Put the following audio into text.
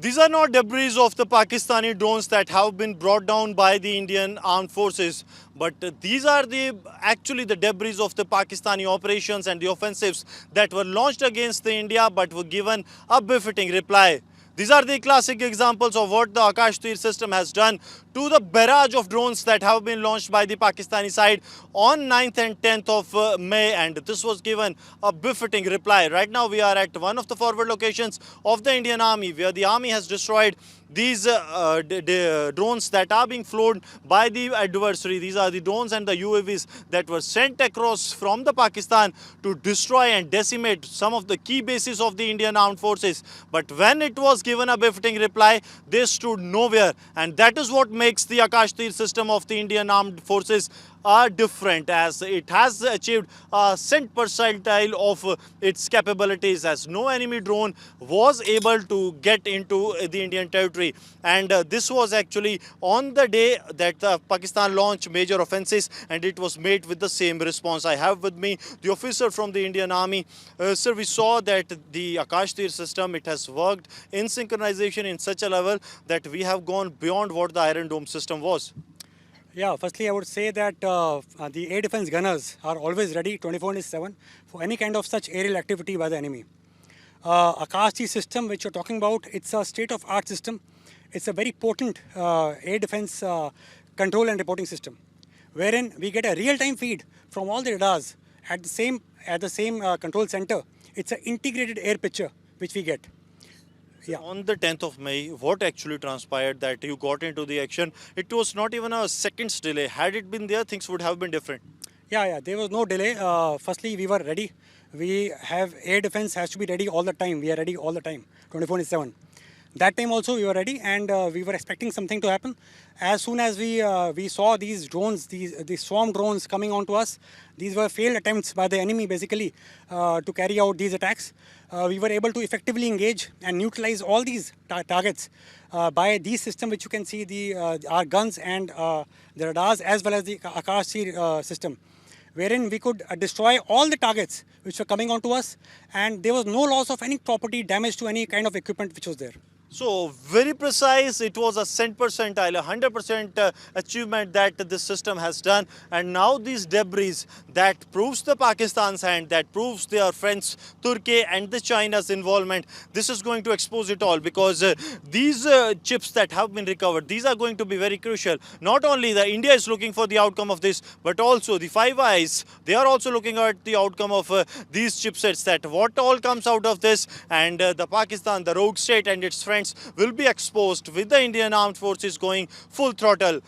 These are not debris of the Pakistani drones that have been brought down by the Indian armed forces, but these are actually the debris of the Pakistani operations and the offensives that were launched against the India but were given a befitting reply. These are the classic examples of what the Akash Tir system has done to the barrage of drones that have been launched by the Pakistani side on 9th and 10th of May, and this was given a befitting reply. Right now we are at one of the forward locations of the Indian Army where the Army has destroyed these drones that are being flown by the adversary. These are the drones and the UAVs that were sent across from the Pakistan to destroy and decimate some of the key bases of the Indian armed forces. But when it was given a befitting reply, they stood nowhere, and that is what makes the Akash Tir system of the Indian armed forces are different, as it has achieved a cent percentile of its capabilities, as no enemy drone was able to get into the Indian territory. And this was actually on the day that Pakistan launched major offenses, and it was made with the same response. I have with me the officer from the Indian Army. Sir, we saw that the Akash Tir system, it has worked in synchronization in such a level that we have gone beyond what the Iron Dome system was. Yeah, firstly, I would say that the air defense gunners are always ready 24/7 for any kind of such aerial activity by the enemy. Akash Tir system, which you're talking about, it's a state-of-art system. It's a very potent air defense control and reporting system, wherein we get a real-time feed from all the radars at the same control center. It's an integrated air picture which we get. Yeah. On the 10th of May, what actually transpired that you got into the action? It was not even a second's delay. Had it been there, things would have been different. Yeah, there was no delay. Firstly, we were ready. We have air defense has to be ready all the time. We are ready all the time, 24/7. That time also we were ready, and we were expecting something to happen. As soon as we saw these drones, these swarm drones coming onto us, these were failed attempts by the enemy basically to carry out these attacks. We were able to effectively engage and neutralize all these targets by these systems, which you can see our guns and the radars, as well as the Akash Tir system, wherein we could destroy all the targets which were coming onto us, and there was no loss of any property, damage to any kind of equipment which was there. So, very precise, it was a cent percentile, 100% achievement that this system has done. And now these debris that proves the Pakistan's hand, that proves their friends Turkey and the China's involvement, this is going to expose it all, because these chips that have been recovered, these are going to be very crucial. Not only the India is looking for the outcome of this, but also the Five Eyes, they are also looking at the outcome of these chipsets, that what all comes out of this, and the Pakistan, the rogue state and its friends will be exposed with the Indian armed forces going full throttle.